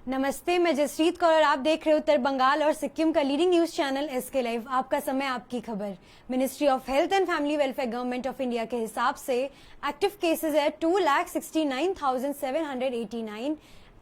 नमस्ते, मैं जसप्रीत कौर और आप देख रहे हो उत्तर बंगाल और सिक्किम का leading news channel SK live. आपका समय, आपकी खबर। Ministry of health and family welfare government of India के हिसाब से एक्टिव केसेस है 2,69,789,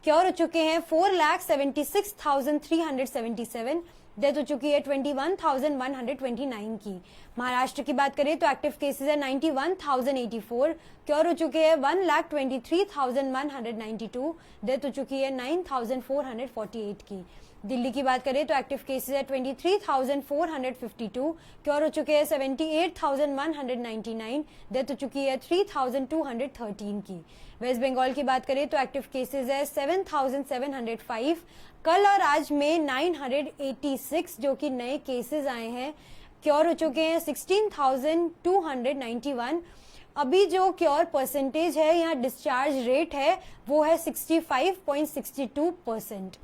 क्योर हो चुके हैं 4,76,377, डेथ हो चुकी है 21,129 की। महाराष्ट्र की बात करें तो एक्टिव केसेस है 91,084, क्योर हो चुके हैं 1,23,192, डेथ हो चुकी है 9,448 की। दिल्ली की बात करें तो एक्टिव केसेस है 23,452, क्योर हो चुके हैं 78,199, डेथ हो चुकी है 3,213 की। वेस्ट बंगाल की बात करें तो एक्टिव केसेस है 7,705, कल और आज में 986 जो कि नए केसेस आए हैं। क्योर हो चुके हैं 16,291। अभी जो क्योर परसेंटेज है या डिस्चार्ज रेट है वो है 65.62%।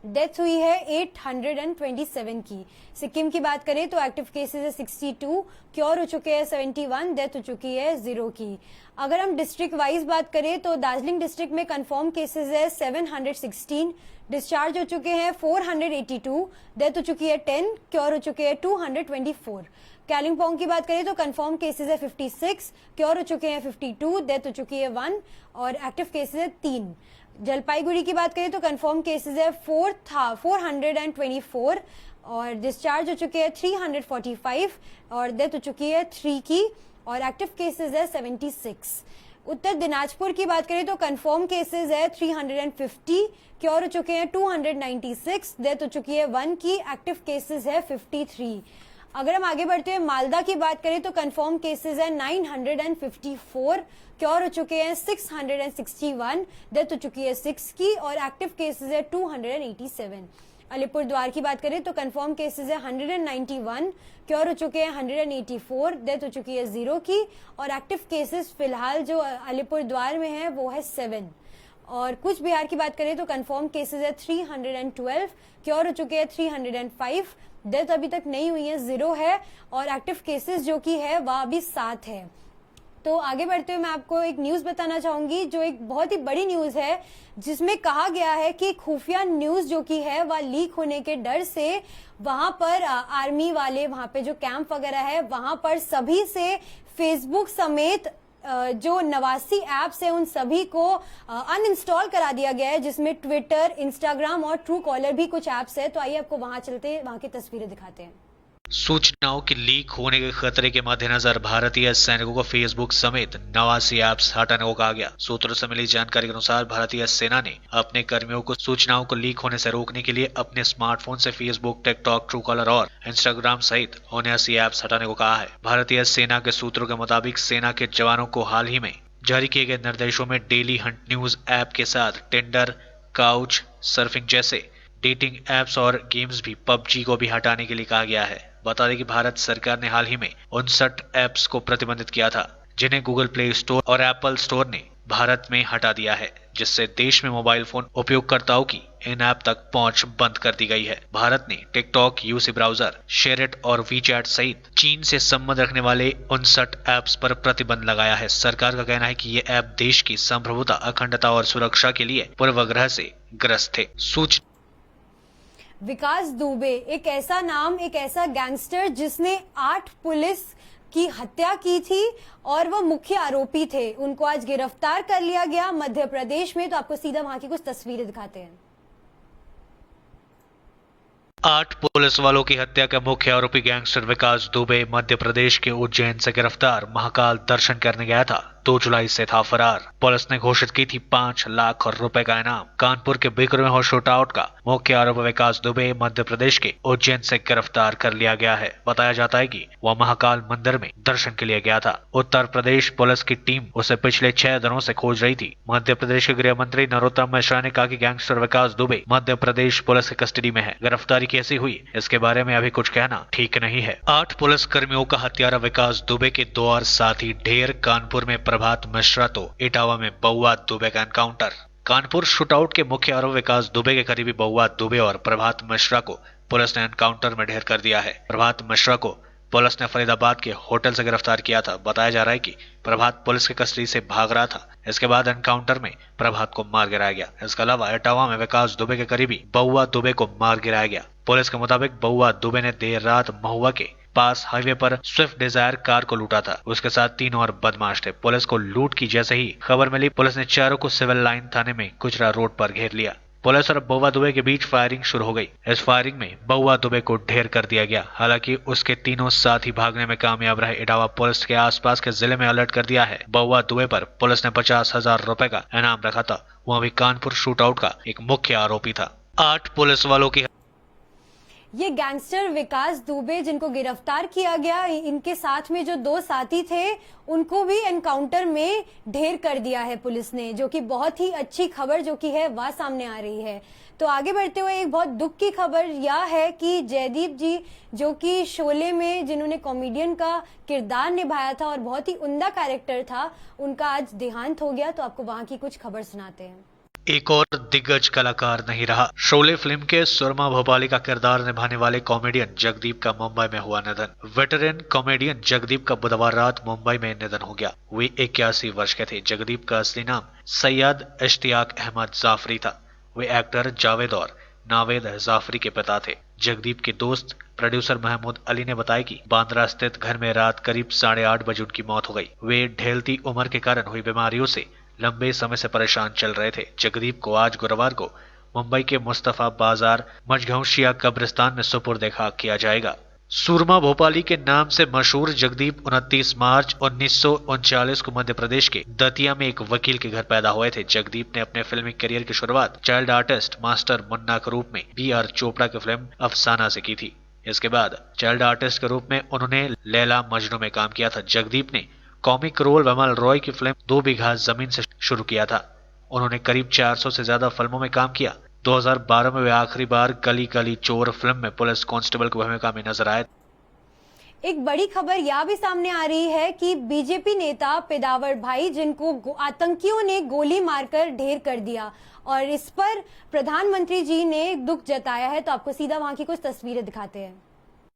डेथ हुई है 827 की। सिक्किम की बात करें तो एक्टिव केसेस है 62, क्योर हो चुके हैं 71, डेथ हो चुकी है 0 की। अगर हम डिस्ट्रिक्ट वाइज बात करें तो दार्जिलिंग डिस्ट्रिक्ट में कंफर्म केसेस है 716, डिस्चार्ज हो चुके हैं 482, डेथ हो चुकी है 10, क्योर हो चुके हैं 224। कालिम्पोंग की बात करें तो कंफर्म केसेस है 56, क्योर हो चुके हैं 52, डेथ हो चुकी है 1 और एक्टिव केसेस है 3। जलपाईगुड़ी की बात करें तो कंफर्म केसेस है 424 और डिस्चार्ज हो चुके हैं 345 और डेथ हो चुकी है 3 की और एक्टिव केसेस है 76। उत्तर दिनाजपुर की बात करें तो कंफर्म केसेस है 350, क्योर हो चुके हैं 296, डेथ हो चुकी है 1 की, एक्टिव केसेस है 53। अगर हम आगे बढ़ते हुए मालदा की बात करें तो कंफर्म केसेस है 954, क्योर हो चुके हैं 661, डेथ हो चुकी है 6 की और एक्टिव केसेस है 287। अलीपुर द्वार की बात करें तो कंफर्म केसेस है 191, क्योर हो चुके हैं 184, डेथ हो चुकी है 0 की और एक्टिव केसेस फिलहाल जो अलीपुर द्वार में है वो है 7। और कुछ बिहार की बात करें तो कंफर्म केसेस है 312, क्योर हो चुके हैं 305, डेथ अभी तक नहीं हुई है 0 है और एक्टिव केसेस जो कि है वह अभी 7 है। तो आगे बढ़ते हुए मैं आपको एक न्यूज बताना चाहूंगी जो एक बहुत ही बड़ी न्यूज है, जिसमें कहा गया है कि खुफिया न्यूज जो कि है वह लीक होने के डर से वहां पर आर्मी वाले वहां पे जो कैंप वगैरह है वहां पर सभी से फेसबुक समेत जो 89 ऐप्स है उन सभी को अनइंस्टॉल करा दिया गया है, जिसमें ट्विटर, इंस्टाग्राम और ट्रू कॉलर भी कुछ ऐप्स है। तो आइए आपको वहां चलते वहां की तस्वीरें दिखाते हैं। सूचनाओं के लीक होने के खतरे के मद्देनजर भारतीय सैनिकों को फेसबुक समेत 89 ऐप्स हटाने को कहा गया। सूत्रों से मिली जानकारी के अनुसार भारतीय सेना ने अपने कर्मियों को सूचनाओं को लीक होने से रोकने के लिए अपने स्मार्टफोन से फेसबुक, टिकटॉक, ट्रूकॉलर और इंस्टाग्राम सहित 79 ऐप्स हटाने को कहा है। भारतीय सेना के सूत्रों के मुताबिक सेना के जवानों को हाल ही में जारी किए गए निर्देशों में डेली हंट न्यूज ऐप के साथ टिंडर, काउच सर्फिंग जैसे डेटिंग एप्स और गेम्स भी पबजी को भी हटाने के लिए कहा गया है। बता दें कि भारत सरकार ने हाल ही में 59 ऐप्स को प्रतिबंधित किया था, जिन्हें गूगल प्ले स्टोर और एप्पल स्टोर ने भारत में हटा दिया है, जिससे देश में मोबाइल फोन उपयोगकर्ताओं की इन ऐप तक पहुंच बंद कर दी गई है। भारत ने टिकटॉक, यूसी ब्राउजर, शेयरइट और वीचैट सहित चीन से संबंध रखने वाले 59 ऐप्स पर प्रतिबंध लगाया है। सरकार का कहना है कि ये ऐप देश की संप्रभुता, अखंडता और सुरक्षा के लिए पूर्वाग्रह से ग्रस्त थे। विकास दुबे एक ऐसा नाम, एक ऐसा गैंगस्टर जिसने 8 पुलिस की हत्या की थी और वो मुख्य आरोपी थे, उनको आज गिरफ्तार कर लिया गया मध्य प्रदेश में। तो आपको सीधा वहां की कुछ तस्वीरें दिखाते हैं। 8 पुलिस वालों की हत्या का मुख्य आरोपी गैंगस्टर विकास दुबे मध्य प्रदेश के उज्जैन से गिरफ्तार। महाकाल दर्शन करने गया था, 2 जुलाई से था फरार। पुलिस ने घोषित की थी 5 लाख रुपए का इनाम। कानपुर के बिक्र में हुए शूटआउट का मुख्य आरोपी विकास दुबे मध्य प्रदेश के उज्जैन से गिरफ्तार कर लिया गया है। बताया जाता है कि वह महाकाल मंदिर में दर्शन के लिए गया था। उत्तर प्रदेश पुलिस की टीम उसे पिछले 6 दिनों से खोज रही थी। मध्य प्रदेश के गृह मंत्री नरोत्तम मिश्रा ने कहा कि गैंगस्टर विकास दुबे मध्य प्रदेश पुलिस की कस्टडी में है। गिरफ्तारी कैसी हुई इसके बारे में अभी कुछ कहना ठीक नहीं है। 8 पुलिस कर्मियों का हत्यारा विकास दुबे के 2 और साथी ढेर। कानपुर में प्रभात मिश्रा तो इटावा में बउआ दुबे का एनकाउंटर। कानपुर शूटआउट के मुख्य आरोपी विकास दुबे के करीबी बउआ दुबे और प्रभात मिश्रा को पुलिस ने एनकाउंटर में ढेर कर दिया है। प्रभात मिश्रा को पुलिस ने फरीदाबाद के होटल से गिरफ्तार किया था। बताया जा रहा है कि प्रभात पुलिस की कस्टडी से भाग रहा था। इसके बाद एनकाउंटर में प्रभात को मार गिराया गया। इसके अलावा इटावा में विकास दुबे के करीबी बउआ दुबे को मार गिराया गया। पुलिस के मुताबिक बउआ दुबे ने देर रात महुआ के पास हाईवे पर स्विफ्ट डिजायर कार को लूटा था। उसके साथ 3 और बदमाश थे। पुलिस को लूट की जैसे ही खबर मिली, पुलिस ने चारों को सिविल लाइन थाने में कुचरा रोड पर घेर लिया। पुलिस और बउआ दुबे के बीच फायरिंग शुरू हो गई। इस फायरिंग में बउआ दुबे को ढेर कर दिया गया। हालांकि उसके तीनों साथी भागने में कामयाब रहे। इटावा पुलिस के आसपास के जिले में अलर्ट कर दिया है। बउआ दुबे पर पुलिस ने 50,000 रुपए का इनाम रखा था। वह भी कानपुर शूटआउट का एक मुख्य आरोपी था। 8 पुलिस वालों की ये गैंगस्टर विकास दुबे जिनको गिरफ्तार किया गया, इनके साथ में जो 2 साथी थे उनको भी एनकाउंटर में ढेर कर दिया है पुलिस ने, जो कि बहुत ही अच्छी खबर जो कि है वह सामने आ रही है। तो आगे बढ़ते हुए एक बहुत दुख की खबर यह है कि जयदीप जी जो कि शोले में जिन्होंने कॉमेडियन का किरदार निभाया था और बहुत ही उम्दा कैरेक्टर था, उनका आज देहांत हो गया। तो आपको वहां की कुछ खबर सुनाते हैं। एक और दिग्गज कलाकार नहीं रहा। शोले फिल्म के सुरमा भोपाली का किरदार निभाने वाले कॉमेडियन जगदीप का मुंबई में हुआ निधन। वेटरन कॉमेडियन जगदीप का बुधवार रात मुंबई में निधन हो गया। वे 81 वर्ष के थे। जगदीप का असली नाम सैयद इश्तियाक अहमद जाफरी था। वे एक्टर जावेद और नावेद जाफरी के पिता थे। जगदीप के दोस्त प्रोड्यूसर महमूद अली ने बताया कि बांद्रा स्थित घर में रात करीब 8:30 बजे उनकी मौत हो गई। वे ढेलती उम्र के कारण हुई बीमारियों से लंबे समय से परेशान चल रहे थे। जगदीप को आज गुरुवार को मुंबई के मुस्तफा बाजार मजघौशिया कब्रिस्तान में सुपुर्द खाक किया जाएगा। सूरमा भोपाली के नाम से मशहूर जगदीप 29 मार्च 1939 को मध्य प्रदेश के दतिया में एक वकील के घर पैदा हुए थे। जगदीप ने अपने फिल्मी करियर की शुरुआत चाइल्ड आर्टिस्ट मास्टर मुन्ना के रूप में B.R. चोपड़ा की फिल्म अफसाना से की थी। इसके बाद चाइल्ड आर्टिस्ट के रूप में उन्होंने लैला मजनू में काम किया था। जगदीप ने कॉमिक रोल विमल रॉय की फिल्म 2 बीघा जमीन से शुरू किया था। उन्होंने करीब 400 से ज्यादा फिल्मों में काम किया। 2012 में वे आखिरी बार गली गली चोर फिल्म में पुलिस कांस्टेबल की भूमिका में नजर आए। एक बड़ी खबर यह भी सामने आ रही है कि बीजेपी नेता पेदावर भाई जिनको आतंकियों ने गोली मारकर ढेर कर दिया, और इस पर प्रधानमंत्री जी ने दुख जताया है। तो आपको सीधा वहां की कुछ तस्वीरें दिखाते हैं।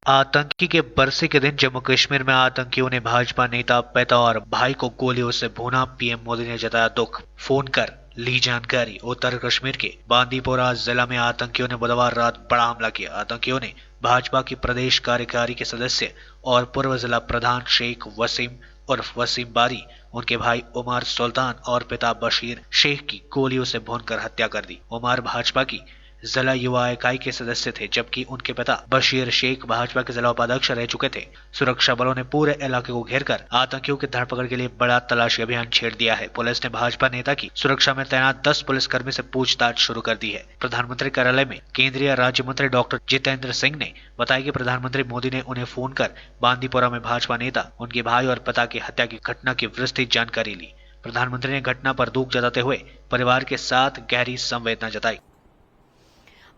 आतंकी के बरसे के दिन जम्मू कश्मीर में आतंकियों ने भाजपा नेता पेदावर भाई को गोलियों से भूना। पीएम मोदी ने जताया दुख। फोन कर ली जानकारी। उत्तर कश्मीर के बांदीपोरा जिला में आतंकियों ने बुधवार रात बड़ा हमला किया। आतंकियों ने भाजपा की प्रदेश कार्यकारी के सदस्य और पूर्व जिला प्रधान शेख वसीम उर्फ वसीम बारी, उनके भाई उमर सुल्तान और पिता बशीर शेख की गोलियों से भूनकर हत्या कर दी। उमर भाजपा की जिला युवा इकाई के सदस्य थे, जबकि उनके पिता बशीर शेख भाजपा के जिला उपाध्यक्ष रह चुके थे। सुरक्षा बलों ने पूरे इलाके को घेरकर आतंकियों की धरपकड़ के लिए बड़ा तलाशी अभियान छेड़ दिया है। पुलिस ने भाजपा नेता की सुरक्षा में तैनात 10 पुलिसकर्मी से पूछताछ शुरू कर दी है। प्रधानमंत्री कार्यालय में केंद्रीय राज्य मंत्री डॉक्टर जितेंद्र सिंह ने बताया कि प्रधानमंत्री मोदी ने उन्हें फोन कर बांदीपोरा में भाजपा नेता, उनके भाई और पिता की हत्या की घटना की विस्तृत जानकारी ली। प्रधानमंत्री ने घटना पर दुख जताते हुए परिवार के साथ गहरी संवेदना जताई।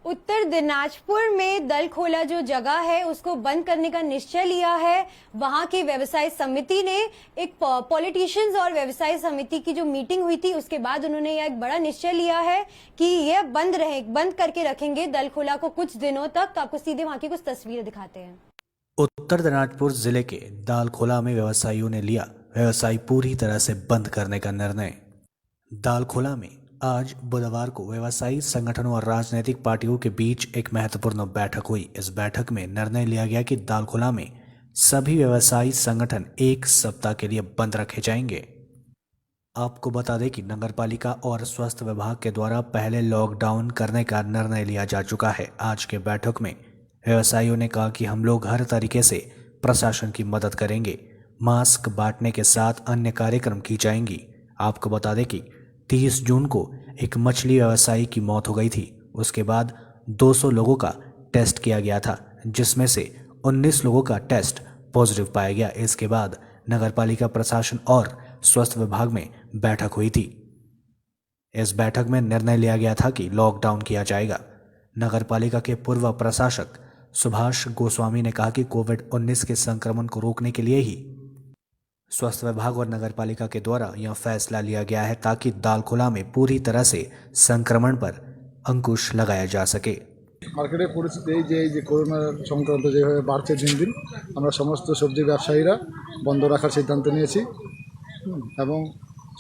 उत्तर दिनाजपुर में दल खोला जो जगह है उसको बंद करने का निश्चय लिया है। वहां की व्यवसाय समिति ने एक पॉलिटिशियंस और व्यवसाय समिति की जो मीटिंग हुई थी उसके बाद उन्होंने यह एक बड़ा निश्चय लिया है कि यह बंद करके रखेंगे दल खोला को कुछ दिनों तक। तो आपको सीधे वहां की कुछ तस्वीरें दिखाते हैं। उत्तर दिनाजपुर जिले के दालखोला में व्यवसायियों ने लिया व्यवसाय पूरी तरह से बंद करने का निर्णय। दालखोला में आज बुधवार को व्यवसायी संगठनों और राजनीतिक पार्टियों के बीच एक महत्वपूर्ण बैठक हुई। इस बैठक में निर्णय लिया गया कि दालखोला में सभी व्यवसायी संगठन 1 सप्ताह के लिए बंद रखे जाएंगे। आपको बता दें कि नगरपालिका और स्वास्थ्य विभाग के द्वारा पहले लॉकडाउन करने का निर्णय लिया जा चुका है। आज के बैठक में व्यवसायियों ने कहा कि हम लोग हर तरीके से प्रशासन की मदद करेंगे। मास्क बांटने के साथ अन्य कार्यक्रम की जाएंगी। आपको बता दें कि 30 जून को एक मछली व्यवसायी की मौत हो गई थी। उसके बाद 200 लोगों का टेस्ट किया गया था, जिसमें से 19 लोगों का टेस्ट पॉजिटिव पाया गया। इसके बाद नगरपालिका प्रशासन और स्वास्थ्य विभाग में बैठक हुई थी। इस बैठक में निर्णय लिया गया था कि लॉकडाउन किया जाएगा। नगरपालिका के पूर्व प्रशासक सुभाष गोस्वामी ने कहा कि कोविड-19 के संक्रमण को रोकने के लिए ही स्वास्थ्य विभाग और नगरपालिका के द्वारा यह फैसला लिया गया है ताकि दालखोला में पूरी तरह से संक्रमण पर अंकुश लगाया जा सके। মার্কেটের পরিস্থিতি এই যে করোনা সংক্রান্ত যেভাবে বাড়ছে দিন দিন, আমরা সমস্ত সবজি ব্যবসায়ীরা বন্ধ রাখার সিদ্ধান্ত নিয়েছি এবং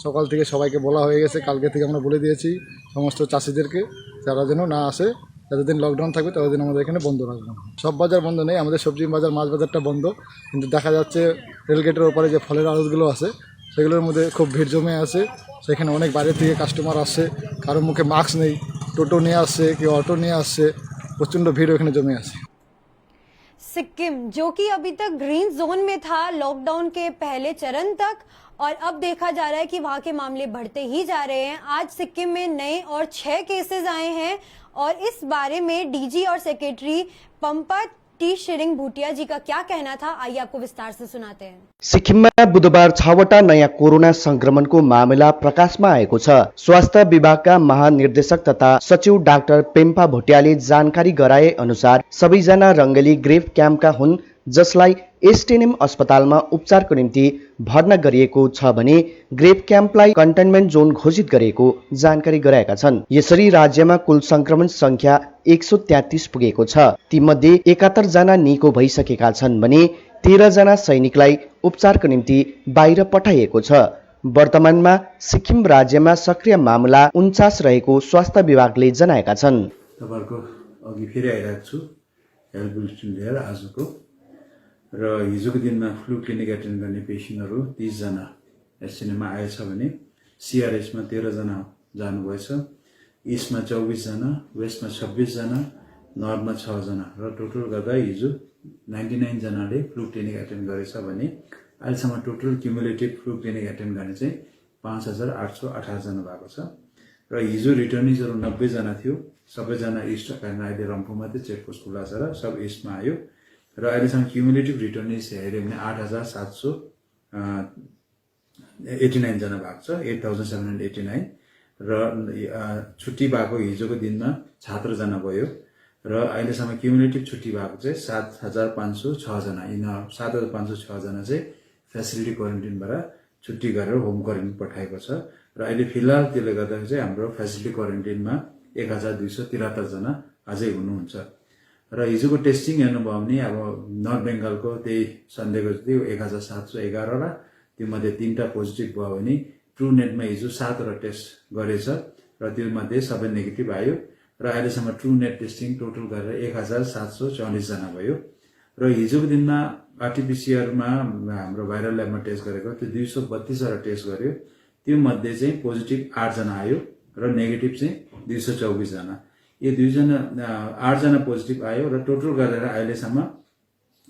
সকাল থেকে সবাইকে বলা হয়ে গেছে, কালকে থেকে আমরা বলে দিয়েছি সমস্ত চাষিদেরকে যারা যেন না আসে, যতদিন লকডাউন থাকবে ততদিন আমাদের এখানে বন্ধ রাখবো। সব বাজার বন্ধ নেই, আমাদের সবজি বাজার মাছ বাজারটা বন্ধ, কিন্তু দেখা যাচ্ছে রেলগেটের ওপারে যে ফলের আড়তগুলো আছে সেগুলোর মধ্যে খুব ভিড় জমে আছে। সেখানে অনেক বাইরে থেকে কাস্টমার আসছে, কারো মুখে মাস্ক নেই, টোটো নিয়ে আসছে, কেউ অটো নিয়ে আসছে, प्रचंड भीड़ ওখানে জমে আছে। सिक्किम जो कि अभी तक ग्रीन जोन में था लॉकडाउन के पहले चरण तक, और अब देखा जा रहा है कि वहां के मामले बढ़ते ही जा रहे हैं। आज सिक्किम में नए और 6 केसेस आए हैं और इस बारे में डीजी और सेक्रेटरी पंपा टी शिरिंग भूटिया जी का क्या कहना था, आइए आपको विस्तार से सुनाते हैं। सिक्किममा बुधबार 6वटा नयाँ कोरोना संक्रमणको मामला प्रकाशमा आएको छ। स्वास्थ्य विभागका महानिर्देशक तथा सचिव डाक्टर पेम्पा भोटियाले जानकारी गराए अनुसार सबैजना रङ्गली ग्रेभ क्याम्पका हुन्, जसलाई एसटीएनएम अस्पतालमा उपचारको निम्ति भर्ना गरिएको छ भने ग्रेभ क्याम्पलाई कन्टेनमेन्ट जोन घोषित गरिएको जानकारी गराएका छन्। यसरी राज्यमा कुल संक्रमण संख्या 133 पुगेको छ। तीमध्ये 71 जना निको भइसकेका छन् भने 13 जना सैनिकलाई उपचारको निम्ति बाहिर पठाइएको छ। वर्तमानमा सिक्किम राज्यमा सक्रिय मामला 49 रहेको स्वास्थ्य विभागले जनाएका छन्। तपाईहरुको अघि फेरि आइरहेको छु हेल्थ बुलेटिन लिएर आजको, र हिजोको दिनमा फ्लू क्लिनिक एटेन्ड गर्ने पेशेन्टहरु 30 जना एसएनएममा आएछ भने सीआरएसमा 13 जना जानुभएछ, इस्टमा 24 जना, वेस्टमा 26 जना, नर्थमा 6 जना, र टोटल गर्दा हिजो 99 जनाले फ्लू क्लिनिक एटेन्ड गरेछ भने अहिलेसम्म total cumulative flu clinic attend गर्ने चाहिँ 5818 जना भएको छ। र हिजो रिटर्निजहरु 90 जना थियो, सबैजना इस्ट कारण अहिले रम्फूमा चाहिँ चेकपोस्ट खुला छ र सब इस्टमा आयो, र अहिलेसम्म क्युमुलेटिभ रिटर्निज हेर्यो भने 8789 जना भएको छ, 8789, र छुट्टी भएको हिजोको दिनमा 76 जना भयो, र अहिलेसम्म क्युमुलेटिभ छुट्टी भएको चाहिँ 7506 जना। यिन 7506 जना चाहिँ फेसिलिटी क्वारेन्टाइनबाट छुट्टी गरेर होम क्वारेन्टाइन पठाएको छ, र अहिले फिलहाल त्यसले गर्दाखेरि चाहिँ हाम्रो फेसिलिटी क्वारेन्टाइनमा 1273 जना अझै हुनुहुन्छ। र हिजोको टेस्टिङ हेर्नुभयो भने अब नर्थ बेंगलको त्यही सन्डेको जति 1711 रा, त्यो मध्ये 3टा पोजिटिभ भयो भने ट्रु नेटमा हिजो 7 वटा टेस्ट गरेछ र त्यो मध्ये सबै नेगेटिभ आयो, र अहिलेसम्म ट्रु नेट टेस्टिङ टोटल गरेर 1744 जना भयो। र हिजोको दिनमा आरटीपीसीआरमा हाम्रो भाइरल ल्याबमा टेस्ट गरेको त्यो 232 वटा टेस्ट गर्यो, त्यो मध्ये चाहिँ पोजिटिभ 8 जना आयो र नेगेटिभ चाहिँ 224 जना। यो 8 जना पोजिटिभ आयो र टोटल गरेर अहिलेसम्म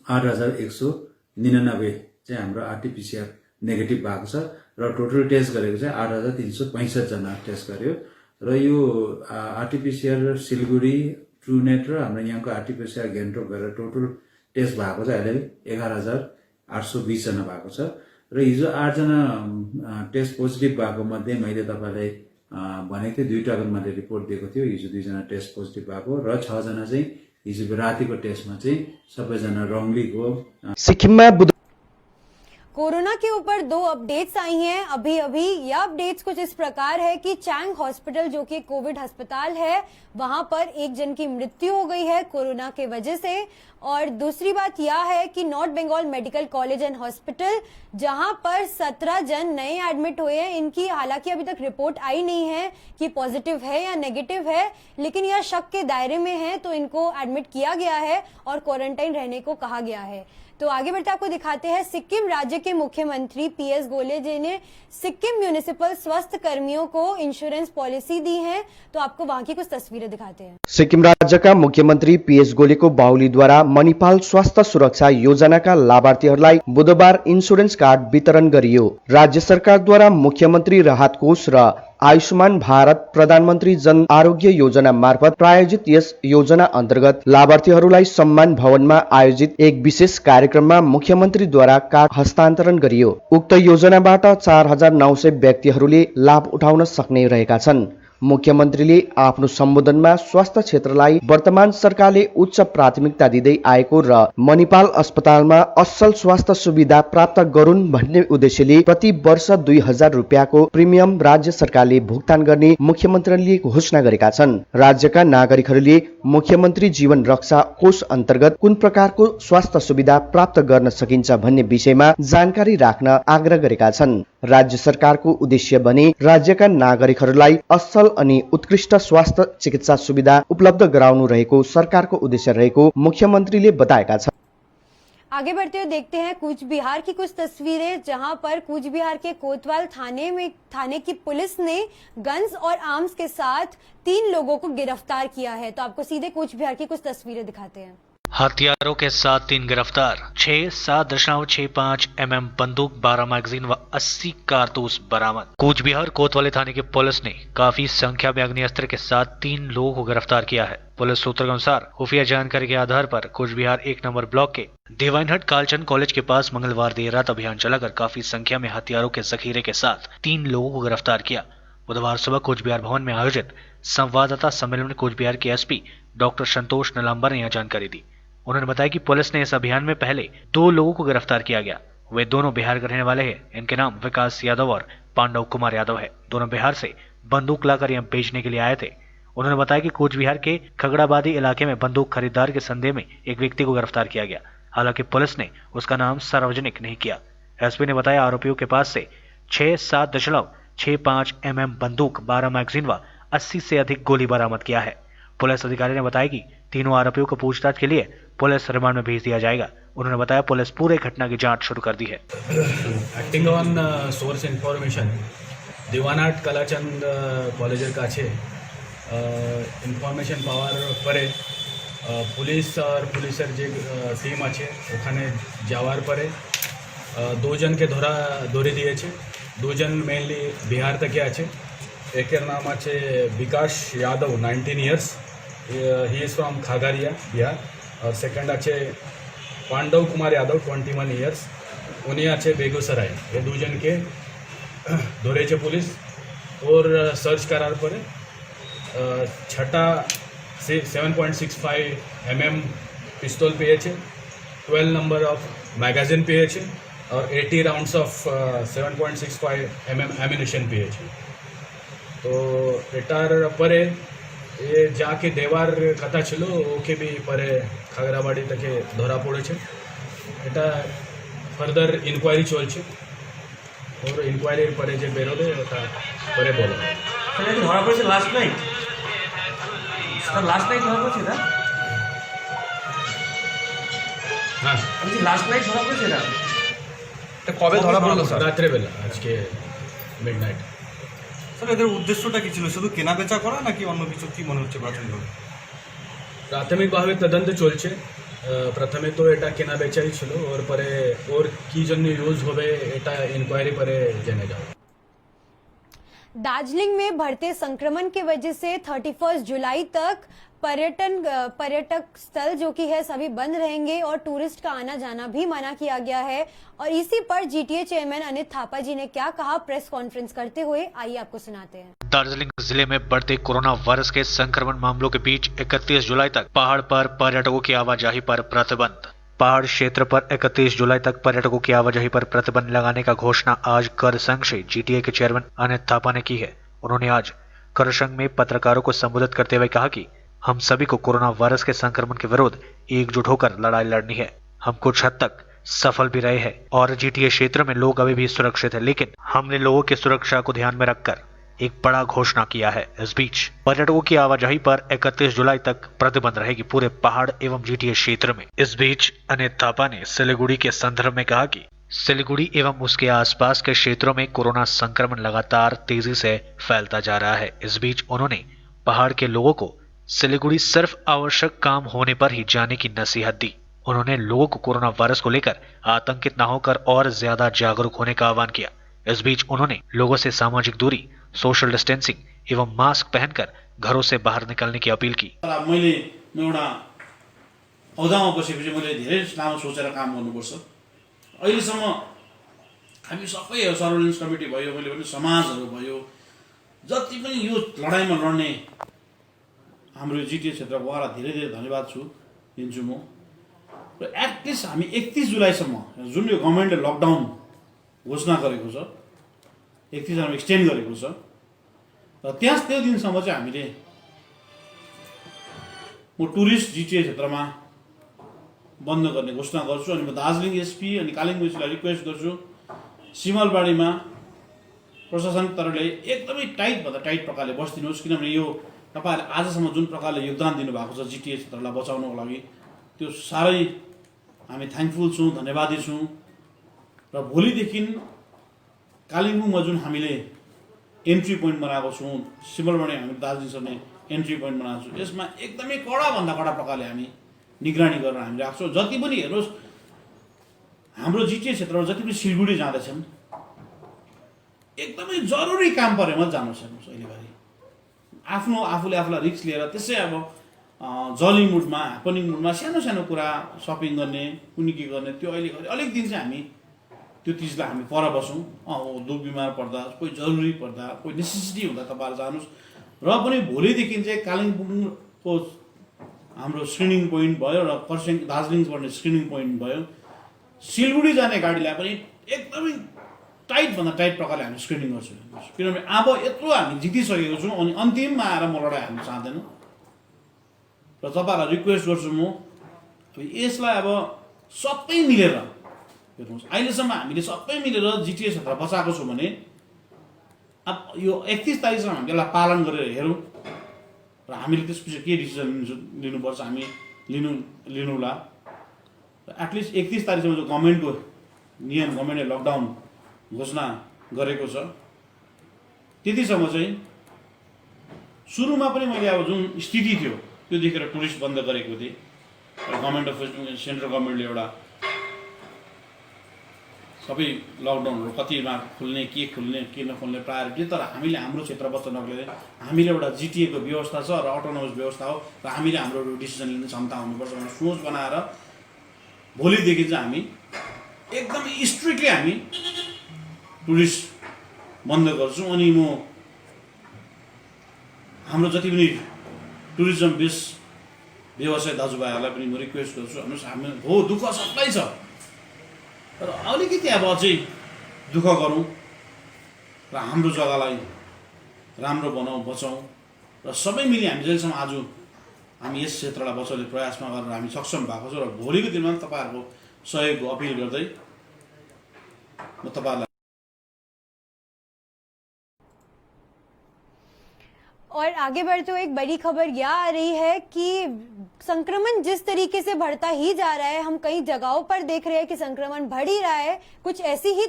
8199 चाहिँ हाम्रो आरटीपीसीआर नेगेटिभ भएको छ, र टोटल टेस्ट गरेको चाहिँ 8365 जना टेस्ट गर्यो। र यो आरटीपीसीआर सिलगढी ट्रुनेट र हाम्रो यहाँको आरटीपीसीआर गेन्टोक गरेर टोटल टेस्ट भएको चाहिँ अहिले 11820 जना भएको छ। र हिजो 8 जना टेस्ट पोजिटिभ भएको मध्ये मैले तपाईलाई भनेको थिएँ 2 टा मध्ये रिपोर्ट दिएको थियो, हिजो 2 जना टेस्ट पोजिटिभ भएको, र 6 जना चाहिँ हिजो रातिको टेस्टमा चाहिँ सबैजना रङलीको। सिक्किममा कोरोना के ऊपर 2 अपडेट्स आई हैं अभी अभी। यह अपडेट्स कुछ इस प्रकार है कि चैंग हॉस्पिटल जो कि कोविड अस्पताल है, वहां पर एक जन की मृत्यु हो गई है कोरोना के वजह से। और दूसरी बात यह है कि north Bengal medical college and hospital, जहां पर 17 जन नए एडमिट हुए हैं, इनकी हालांकि अभी तक रिपोर्ट आई नहीं है कि पॉजिटिव है या नेगेटिव है, लेकिन यह शक के दायरे में है, तो इनको एडमिट किया गया है और क्वारंटाइन रहने को कहा गया है। तो आगे बढ़ते आपको दिखाते हैं सिक्किम राज्य के मुख्यमंत्री पीएस गोले जी ने सिक्किम म्युनिसिपल स्वास्थ्य कर्मियों को इंश्योरेंस पॉलिसी दी है, तो आपको वहां की कुछ तस्वीरें दिखाते हैं। सिक्किम राज्यका मुख्यमन्त्री पीएस गोलेको बाहुलीद्वारा मणिपाल स्वास्थ्य सुरक्षा योजनाका लाभार्थीहरूलाई बुधबार इन्स्योरेन्स कार्ड वितरण गरियो। राज्य सरकारद्वारा मुख्यमन्त्री राहत कोष र आयुष्मान भारत प्रधानमन्त्री जन आरोग्य योजना मार्फत प्रायोजित यस योजना अन्तर्गत लाभार्थीहरूलाई सम्मान भवनमा आयोजित एक विशेष कार्यक्रममा मुख्यमन्त्रीद्वारा कार्ड हस्तान्तरण गरियो। उक्त योजनाबाट 4900 व्यक्तिहरूले लाभ उठाउन सक्ने रहेका छन्। मुख्यमन्त्रीले आफ्नो सम्बोधनमा स्वास्थ्य क्षेत्रलाई वर्तमान सरकारले उच्च प्राथमिकता दिँदै आएको र मणिपाल अस्पतालमा असल स्वास्थ्य सुविधा प्राप्त गरून् भन्ने उद्देश्यले प्रति वर्ष 2000 रुपियाँको प्रिमियम राज्य सरकारले भुक्तान गर्ने मुख्यमन्त्रीले घोषणा गरेका छन्। राज्यका नागरिकहरूले मुख्यमन्त्री जीवन रक्षा कोष अन्तर्गत कुन प्रकारको स्वास्थ्य सुविधा प्राप्त गर्न सकिन्छ भन्ने विषयमा जानकारी राख्न आग्रह गरेका छन्। राज्य सरकारको उद्देश्य भने राज्यका नागरिकहरूलाई असल अनि उत्कृष्ट स्वास्थ्य चिकित्सा सुविधा उपलब्ध गराउनु रहेको सरकारको उद्देश्य रहेको मुख्यमन्त्रीले बताएका छन्। आगे बढ़ते हुए देखते हैं कूच बिहार की कुछ तस्वीरें, जहां पर कूच बिहार के कोतवाल थाने की पुलिस ने गन्स और आर्म्स के साथ 3 लोगों को गिरफ्तार किया है। तो आपको सीधे कूच बिहार की कुछ तस्वीरें दिखाते हैं। हथियारों के साथ 3 गिरफ्तार, 7.65 mm बंदूक, 12 मैगजीन व 80 कारतूस बरामद। कूच बिहार कोतवाली थाने की पुलिस ने काफी संख्या में अग्नि अस्त्र के साथ 3 लोगों को गिरफ्तार किया है। पुलिस सूत्रों के अनुसार खुफिया जानकारी के आधार पर कूच बिहार 1 नंबर ब्लॉक के डिवाइनहट कालचंद कॉलेज के पास मंगलवार देर रात अभियान चलाकर काफी संख्या में हथियारों के जखीरे के साथ 3 लोगों को गिरफ्तार किया। बुधवार सुबह कूच बिहार भवन में आयोजित संवाददाता सम्मेलन में कूच बिहार के एसपी डॉक्टर संतोष नलाम्बर ने यह जानकारी दी। उन्होंने बताया कि पुलिस ने इस अभियान में पहले 2 लोगों को गिरफ्तार किया गया। वे दोनों बिहार के रहने वाले हैं। इनके नाम विकास यादव और पांडव कुमार यादव है। दोनों बिहार से बंदूक लाकर यहां बेचने के लिए आए थे। उन्होंने बताया कि कूच बिहार के खगड़ाबादी इलाके में बंदूक खरीदार के संदेह में एक व्यक्ति को गिरफ्तार किया गया। हालांकि पुलिस ने उसका नाम सार्वजनिक नहीं किया। एसपी ने बताया आरोपियों के पास से 7.65 mm बंदूक, 12 मैगजीन व 80 से अधिक गोली बरामद किया है। पुलिस अधिकारी ने बताया कि तीनों आरोपियों को पूछताछ के लिए पुलिस रिमांड में भेज दिया जाएगा। उन्होंने बताया पुलिस पूरे घटना की जांच शुरू कर दी है। Acting on source information Dewanhat Kalachand कॉलेजर काछे इनफरमेशन पाওয়ার পরে পুলিশ আর পুলিশের যে টিম আছে ওখানে যাওয়ার পরে 2 জনকে ধরে দিয়েছে। 2 জন মেইনলি বিহার থেকে আছে। একের নাম আছে Bikash Yadav 19 years, he is from Khagaria Bihar. और सेकंड আছে पांडव कुमार यादव 21 ইয়ার্স, উনি আছে বেগুসরাই। ये 2 জনকে ধরেছে পুলিশ। और सर्च करार पर छठा 7.65 mm पिस्तौल पे 12 नंबर ऑफ मैगजीन पे और 80 राउंड्स ऑफ 7.65 mm एम्यूनेशन पे। तो एटार परे ये जाके देवार कथा छिलो ओके भी परे खागराबाड़ी तक धरा पड़े। एटा फर्दर इनक्वायरी चलছে और इनक्वायरी परे जे बेरोदे परे बोलो ধরা পড়েছে লাস্ট নাইট ধরা পড়েছে না? হ্যাঁ আমি লাস্ট নাইট ধরা পড়েছে না? এটা কবে ধরা পড়লো স্যার? রাত্রে বেলা, আজকে মিডনাইট। স্যার এদের উদ্দেশ্যটা কি ছিল? শুধু কেনা বেচা করা নাকি অন্য কিছু, কি মনে হচ্ছে প্রাথমিকভাবে? প্রাথমিকভাবে তদন্ত চলছে। প্রথমে তো এটা কেনা বেচাই ছিল, ওর পরে ওর কি জন্য ইউজ হবে এটা ইনকোয়ারি পরে জেনে যাবে। दार्जिलिंग में बढ़ते संक्रमण की वजह से 31 जुलाई तक पर्यटक स्थल जो कि है सभी बंद रहेंगे और टूरिस्ट का आना जाना भी मना किया गया है। और इसी पर जीटीए चेयरमैन अनित थापा जी ने क्या कहा प्रेस कॉन्फ्रेंस करते हुए, आइए आपको सुनाते हैं। दार्जिलिंग जिले में बढ़ते कोरोना वायरस के संक्रमण मामलों के बीच 31 जुलाई तक पहाड़ पर पर्यटकों की आवाजाही पर प्रतिबंध। पहाड़ क्षेत्र पर 31 जुलाई तक पर्यटकों की आवाजाही पर प्रतिबंध लगाने का घोषणा आज कर संघ से जीटीए के चेयरमैन अनित थापा ने की है। उन्होंने आज कर संघ में पत्रकारों को संबोधित करते हुए कहा कि हम सभी को कोरोना वायरस के संक्रमण के विरोध एकजुट होकर लड़ाई लड़नी है। हम कुछ हद तक सफल भी रहे हैं और जीटीए क्षेत्र में लोग अभी भी सुरक्षित है, लेकिन हमने लोगों की सुरक्षा को ध्यान में रखकर एक बड़ा घोषणा किया है। इस बीच पर्यटकों की आवाजाही पर 31 जुलाई तक प्रतिबंध रहेगी पूरे पहाड़ एवं जीटीए क्षेत्र में। इस बीच अनित थापा ने सिलीगुड़ी के संदर्भ में कहा कि सिलीगुड़ी एवं उसके आसपास के क्षेत्रों में कोरोना संक्रमण लगातार तेजी से फैलता जा रहा है। इस बीच उन्होंने पहाड़ के लोगों को सिलीगुड़ी सिर्फ आवश्यक काम होने पर ही जाने की नसीहत दी। उन्होंने लोगों को कोरोना वायरस को लेकर आतंकित न होकर और ज्यादा जागरूक होने का आह्वान किया। इस बीच उन्होंने लोगों से सामाजिक दूरी, सोशल डिस्टेंसिंग एवं मास्क पहनकर घरों से बाहर निकलने की अपील की। मैले एउटा औदामा बसेपछि मैले धेरै लामो सोचेर काम गर्नुपर्छ। अहिलेसम्म हामी सबै सर्वेलेन्स कमिटी भयो, मैले पनि समाजहरू भयो, जति पनि यो लडाइँमा लड्ने हाम्रो जिटिए क्षेत्रकोलाई धेरै धेरै धन्यवाद दिन्छु म। र एटलिस्ट हामी 31 जुलाईसम्म जुन यो गभर्मेन्टले लकडाउन घोषणा गरेको छ, 31 जुलाई एक्सटेन्ड गरेको छ, र त्यो दिनसम्म चाहिँ हामीले म टुरिस्ट जिटिए क्षेत्रमा बन्द गर्ने घोषणा गर्छु। अनि म दार्जिलिङ एसपी अनि कालिम्पोङ एसपीलाई रिक्वेस्ट गर्छु, सिमलबारीमा प्रशासन तर्फले एकदमै टाइटभन्दा टाइट प्रकारले बसिदिनुहोस्, किनभने यो तपाईँहरूले आजसम्म जुन प्रकारले योगदान दिनुभएको छ जिटिए क्षेत्रलाई बचाउनको लागि, त्यो साह्रै हामी थ्याङ्कफुल छौँ, धन्यवादी छौँ। र भोलिदेखि कालिम्पोङमा जुन हामीले एन्ट्री पोइन्ट बनाएको छौँ, सिमलबारी हामी दार्जिलिङ सर्ने एन्ट्री पोइन्ट बनाएको छौँ, यसमा एकदमै कडाभन्दा कडा प्रकारले हामी निगरानी गरेर हामी राख्छौँ। जति पनि हेर्नुहोस् हाम्रो जिटिए क्षेत्रमा जति पनि सिलगढी जाँदैछन्, एकदमै जरुरी काम परे मात्रै जानुहोस्। हेर्नुहोस् अहिलेघरि आफूले आफूलाई रिस्क लिएर त्यसै अब जली मुडमा, ह्यापनिङ मुडमा सानो सानो कुरा सपिङ गर्ने, कुनी के गर्ने, त्यो अहिलेघरि अलिक दिन चाहिँ हामी त्यो चिजलाई हामी पर बसौँ। दुख बिमार पर्दा, कोही जरुरी पर्दा, कोही नेसेसिटी हुँदा तपाईँहरू जानुहोस्। र पनि भोलिदेखि चाहिँ कालिम्पोङको हाम्रो स्क्रिनिङ पोइन्ट भयो र खरसाङ दार्जिलिङ पर्ने स्क्रिनिङ पोइन्ट भयो, सिलगढी जाने गाडीलाई पनि एकदमै टाइटभन्दा टाइट प्रकारले हामी स्क्रिनिङ गर्छौँ। किनभने अब यत्रो हामी जितिसकेको छौँ, अनि अन्तिममा आएर म लडाइँ हाल्नु चाहँदैन। र तपाईँहरूलाई रिक्वेस्ट गर्छु म, यसलाई अब सबै मिलेर हेर्नुहोस्, अहिलेसम्म हामीले सबै मिलेर जिटिए क्षेत्र बचाएको छौँ भने अब यो 31 तारिकसम्म हामी यसलाई पालन गरेर हेरौँ र हामीले त्यसपछि के डिसिजन लिनुपर्छ हामी लिनुला। एटलिस्ट 31 तारिकसम्म जो गभर्मेन्टको नियम, गभर्मेन्टले लकडाउन घोषणा गरेको छ, त्यतिसम्म चाहिँ सुरुमा पनि मैले अब जुन स्थिति थियो त्यो देखेर टुरिस्ट बन्द गरेको थिएँ। गभर्मेन्ट अफ वेस्ट सेन्ट्रल गभर्मेन्टले एउटा सबै लकडाउनहरू कतिमा खुल्ने, के नखुल्ने प्रायोरिटी, तर हामीले हाम्रो क्षेत्र बचाउनको लागि हामीले एउटा जिटिएको व्यवस्था छ र अटोनोमस व्यवस्था हो, र हामीले हाम्रो डिसिजन लिने क्षमता हुनुपर्छ भनेर सोच बनाएर भोलिदेखि चाहिँ हामी एकदमै स्ट्रिक्टली हामी टुरिस्ट बन्द गर्छौँ। अनि म हाम्रो जति पनि टुरिज्म बेस व्यवसाय दाजुभाइहरूलाई पनि म रिक्वेस्ट गर्छु, हेर्नुहोस् हामी हो दुःख सबलाई छ, तर अलिकति अब अझै दुःख गरौँ र हाम्रो जग्गालाई राम्रो बनाऊ, बचाउँ, र सबै मिली हामी जहिलेसम्म आज हामी यस क्षेत्रलाई बचाउने प्रयासमा गरेर हामी सक्षम भएको छौँ। र भोलिको दिनमा तपाईँहरूको सहयोगको अपिल गर्दै म तपाईँहरूलाई। और आगे बढ़ते हुए एक बड़ी खबर यह आ रही है कि संक्रमण जिस तरीके से बढ़ता ही जा रहा है, हम कई जगहों पर देख रहे हैं कि संक्रमण बढ़ ही रहा है। कुछ ऐसी ही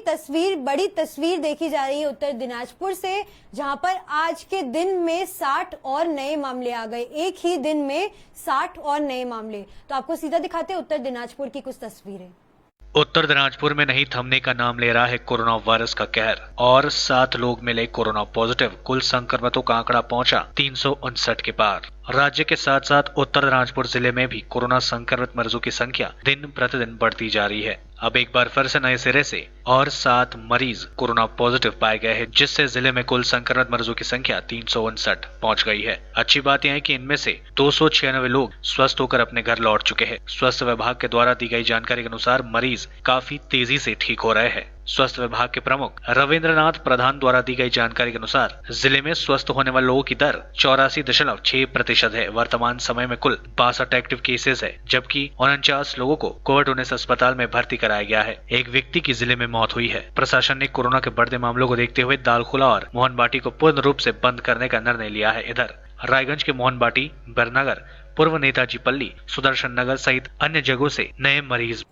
बड़ी तस्वीर देखी जा रही है उत्तर दिनाजपुर से, जहां पर आज के दिन में 60 और नए मामले आ गए। एक ही दिन में 60 और नए मामले। तो आपको सीधा दिखाते हैं उत्तर दिनाजपुर की कुछ तस्वीरें। उत्तर दिनाजपुर में नहीं थमने का नाम ले रहा है कोरोना वायरस का कहर, और 7 लोग मिले कोरोना पॉजिटिव। कुल संक्रमितों का आंकड़ा पहुंचा 359 के पार। राज्य के साथ साथ उत्तर दिनाजपुर जिले में भी कोरोना संक्रमित मरीजों की संख्या दिन प्रतिदिन बढ़ती जा रही है। अब एक बार फिर से नए सिरे से और 7 मरीज कोरोना पॉजिटिव पाए गए हैं, जिससे जिले में कुल संक्रमित मरीजों की संख्या 359 पहुंच गई है। अच्छी बात यह है कि इनमें से 296 लोग स्वस्थ होकर अपने घर लौट चुके हैं। स्वास्थ्य विभाग के द्वारा दी गई जानकारी के अनुसार मरीज काफी तेजी से ठीक हो रहे हैं। स्वास्थ्य विभाग के प्रमुख रविंद्रनाथ प्रधान द्वारा दी गई जानकारी के अनुसार जिले में स्वस्थ होने वाले लोगों की दर 84.6% है। वर्तमान समय में कुल 62 एक्टिव केसेस है, जबकि 49 लोगों को कोविड-19 अस्पताल में भर्ती कराया गया है। एक व्यक्ति की जिले में मौत हुई है। प्रशासन ने कोरोना के बढ़ते मामलों को देखते हुए दालखोला और मोहनबाटी को पूर्ण रूप से बंद करने का निर्णय लिया है। इधर रायगंज के मोहनबाटी, बरनगर, पूर्व नेताजी पल्ली, सुदर्शन नगर सहित अन्य जगहों से नए मरीज।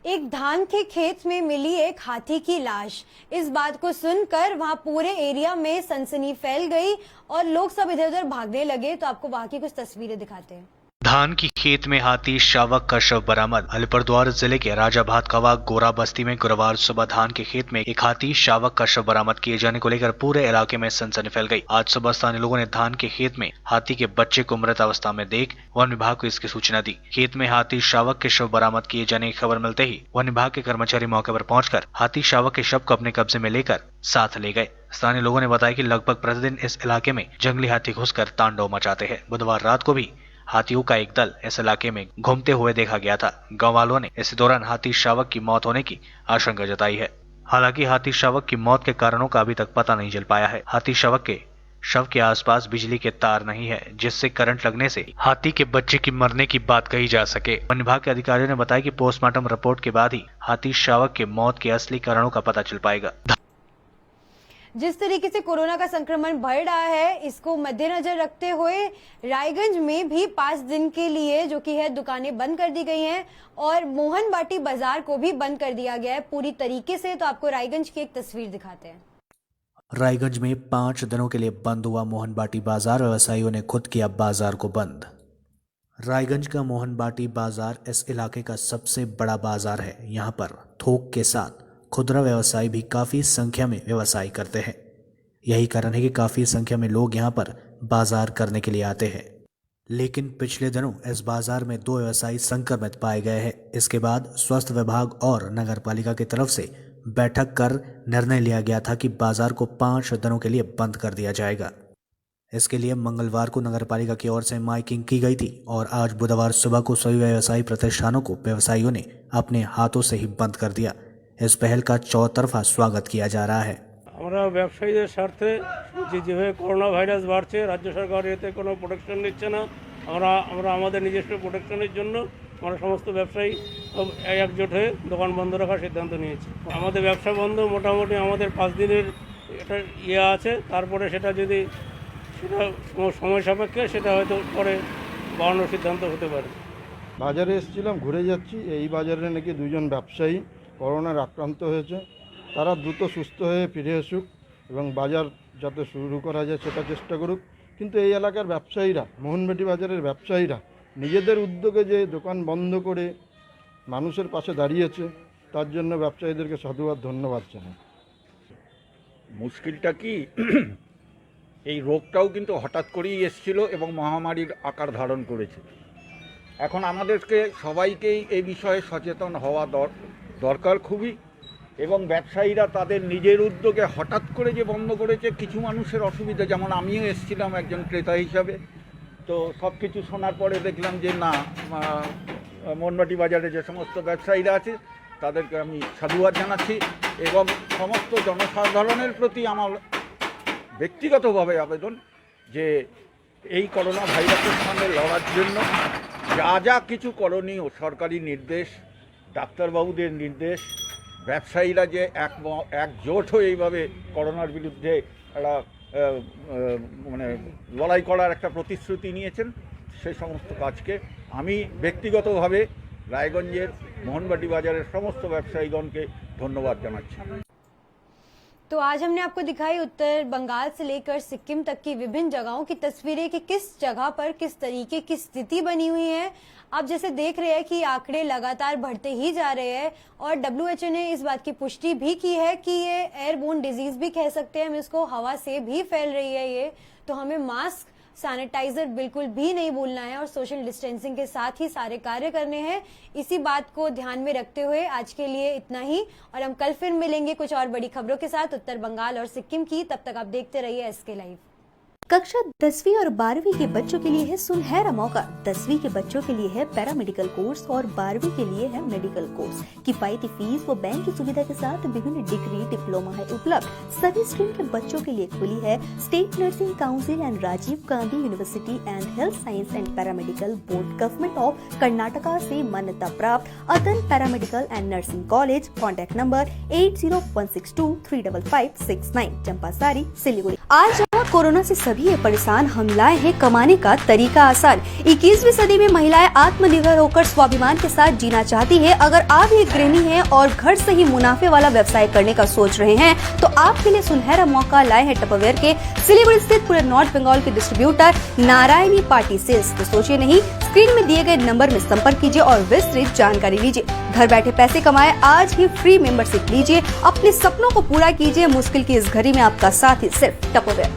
एक धान के खेत में मिली एक हाथी की लाश। इस बात को सुनकर वहां पूरे एरिया में सनसनी फैल गई और लोग सब इधर उधर भागने लगे। तो आपको वहां की कुछ तस्वीरें दिखाते हैं। धान की खेत में हाथी शावक का शव बरामद। अलीपुरद्वार जिले के राजा भातकवा गोरा बस्ती में गुरुवार सुबह धान के खेत में एक हाथी शावक का शव बरामद किए जाने को लेकर पूरे इलाके में सनसनी फैल गई। आज सुबह स्थानीय लोगों ने धान के खेत में हाथी के बच्चे को मृत अवस्था में देख वन विभाग को इसकी सूचना दी। खेत में हाथी शावक के शव बरामद किए जाने की खबर मिलते ही वन विभाग के कर्मचारी मौके पर पहुंचकर हाथी शावक के शव को अपने कब्जे में लेकर साथ ले गए। स्थानीय लोगों ने बताया कि लगभग प्रतिदिन इस इलाके में जंगली हाथी घुसकर तांडव मचाते हैं। बुधवार रात को भी हाथियों का एक दल इस इलाके में घूमते हुए देखा गया था। गांव वालों ने इस दौरान हाथी शावक की मौत होने की आशंका जताई है। हालांकि हाथी शावक की मौत के कारणों का अभी तक पता नहीं चल पाया है। हाथी शावक के शव के आसपास बिजली के तार नहीं है, जिससे करंट लगने से हाथी के बच्चे की मरने की बात कही जा सके। वन विभाग के अधिकारियों ने बताया कि पोस्टमार्टम रिपोर्ट के बाद ही हाथी शावक के मौत के असली कारणों का पता चल पाएगा। जिस तरीके से कोरोना का संक्रमण बढ़ रहा है, इसको मद्देनजर रखते हुए रायगंज में भी 5 दिन के लिए जो कि है दुकानें बंद कर दी गई हैं और मोहन बाटी बाजार को भी बंद कर दिया गया है पूरी तरीके से। तो आपको रायगंज की एक तस्वीर दिखाते हैं। रायगंज में 5 दिनों के लिए बंद हुआ मोहन बाटी बाजार। व्यवसायियों ने खुद किया बाजार को बंद। रायगंज का मोहन बाटी बाजार इस इलाके का सबसे बड़ा बाजार है। यहाँ पर थोक के साथ खुदरा व्यवसायी भी काफ़ी संख्या में व्यवसाय करते हैं। यही कारण है कि काफ़ी संख्या में लोग यहाँ पर बाजार करने के लिए आते हैं। लेकिन पिछले दिनों इस बाजार में 2 व्यवसायी संक्रमित पाए गए हैं। इसके बाद स्वास्थ्य विभाग और नगर पालिका की तरफ से बैठक कर निर्णय लिया गया था कि बाजार को 5 दिनों के लिए बंद कर दिया जाएगा। इसके लिए मंगलवार को नगर पालिका की ओर से माइकिंग की गई थी और आज बुधवार सुबह को सभी व्यवसायी प्रतिष्ठानों को व्यवसायियों ने अपने हाथों से ही बंद कर दिया। इस पहल का चौतरफा स्वागत किया जा रहा है। আমরা ব্যবসায়ীদের স্বার্থে যেভাবে করোনা ভাইরাস বাড়ছে, রাজ্য সরকার এতে কোনো প্রোটেকশন নিচ্ছে না। আমরা আমাদের নিজস্ব প্রোটেকশনের জন্য আমরা সমস্ত ব্যবসায়ী একজোট হয়ে দোকান বন্ধ রাখার সিদ্ধান্ত নিয়েছি। আমাদের ব্যবসা বন্ধ মোটামুটি আমাদের 5 দিনের এটা আছে। তারপরে সেটা যদি সেটা সময় সাপেক্ষে সেটা হয়তো পরে বাড়ানোর সিদ্ধান্ত হতে পারে। বাজারে এসেছিলাম, ঘুরে যাচ্ছি। এই বাজারে নাকি 2 জন ব্যবসায়ী করোনার আক্রান্ত হয়েছে। তারা দ্রুত সুস্থ হয়ে ফিরে আসুক এবং বাজার যাতে শুরু করা যায় সেটা চেষ্টা করুক। কিন্তু এই এলাকার ব্যবসায়ীরা, মোহনবাটি বাজারের ব্যবসায়ীরা নিজেদের উদ্যোগে যে দোকান বন্ধ করে মানুষের পাশে দাঁড়িয়েছে, তার জন্য ব্যবসায়ীদেরকে সাধুবাদ ধন্যবাদ জানাই। মুশকিলটা কি, এই রোগটাও কিন্তু হঠাৎ করেই এসেছিল এবং মহামারীর আকার ধারণ করেছে। এখন আমাদেরকে সবাইকেই এই বিষয়ে সচেতন হওয়া দরকার খুবই। এবং ব্যবসায়ীরা তাদের নিজের উদ্যোগে হঠাৎ করে যে বন্ধ করেছে, কিছু মানুষের অসুবিধা, যেমন আমিও এসেছিলাম একজন ক্রেতা হিসাবে, তো সব কিছু শোনার পরে দেখলাম যে না, মোহনবাটি বাজারে যে সমস্ত ব্যবসায়ীরা আছে তাদেরকে আমি সাধুবাদ জানাচ্ছি এবং সমস্ত জনসাধারণের প্রতি আমার ব্যক্তিগতভাবে আবেদন যে এই করোনা ভাইরাসের সঙ্গে লড়ার জন্য যা যা কিছু করণীয়, সরকারি নির্দেশ, ডাক্তারবাবুদের নির্দেশ, ব্যবসায়ীরা যে একজোট হয়ে এইভাবে করোনার বিরুদ্ধে একটা মানে লড়াই করার একটা প্রতিশ্রুতি নিয়েছেন, সেই সমস্ত কাজকে আমি ব্যক্তিগতভাবে রায়গঞ্জের মোহনবাটি बाजारेर समस्त व्यवसायीगण के धन्यवाद জানাচ্ছি। तो आज हमने आपको दिखाई उत्तर बंगाल से लेकर सिक्किम तक की विभिन्न जगहों की तस्वीरें कि किस जगह पर किस तरीके की स्थिति बनी हुई है। आप जैसे देख रहे हैं कि आंकड़े लगातार बढ़ते ही जा रहे हैं और WHO ने इस बात की पुष्टि भी की है कि ये एयरबोर्न डिजीज भी कह सकते हैं हम इसको, हवा से भी फैल रही है ये। तो हमें मास्क, सैनिटाइजर बिल्कुल भी नहीं भूलना है और सोशल डिस्टेंसिंग के साथ ही सारे कार्य करने हैं। इसी बात को ध्यान में रखते हुए आज के लिए इतना ही और हम कल फिर मिलेंगे कुछ और बड़ी खबरों के साथ उत्तर बंगाल और सिक्किम की। तब तक आप देखते रहिए SK लाइव। कक्षा 10वीं और 12वीं के बच्चों के लिए है सुनहरा मौका। 10वीं के बच्चों के लिए है पैरामेडिकल कोर्स और 12वीं के लिए है मेडिकल कोर्स। किफायती फीस व बैंक की सुविधा के साथ विभिन्न डिग्री डिप्लोमा है उपलब्ध। सभी स्ट्रीम के बच्चों के लिए खुली है state nursing council and Rajiv Gandhi university and health science and paramedical board government of Karnataka से मान्यता प्राप्त Atan paramedical and nursing college. Contact number 8016235569 Champasari Siliguri. आज कोरोना से सभी है परेशान, हम लाए हैं कमाने का तरीका आसान। 21वीं सदी में महिलाएं आत्मनिर्भर होकर स्वाभिमान के साथ जीना चाहती है। अगर आप एक गृहिणी हैं और घर से ही मुनाफे वाला व्यवसाय करने का सोच रहे हैं तो आपके लिए सुनहरा मौका लाए हैं टपरवेयर के सिलीगुड़ी स्थित पूरे नॉर्थ बंगाल के डिस्ट्रीब्यूटर नारायणी पार्टी सेल्स। तो सोचिए नहीं, स्क्रीन में दिए गए नंबर में संपर्क कीजिए और विस्तृत जानकारी लीजिए। घर बैठे पैसे कमाए, आज ही फ्री मेंबरशिप लीजिए, अपने सपनों को पूरा कीजिए। मुश्किल की इस घड़ी में आपका साथी सिर्फ टपरवेयर।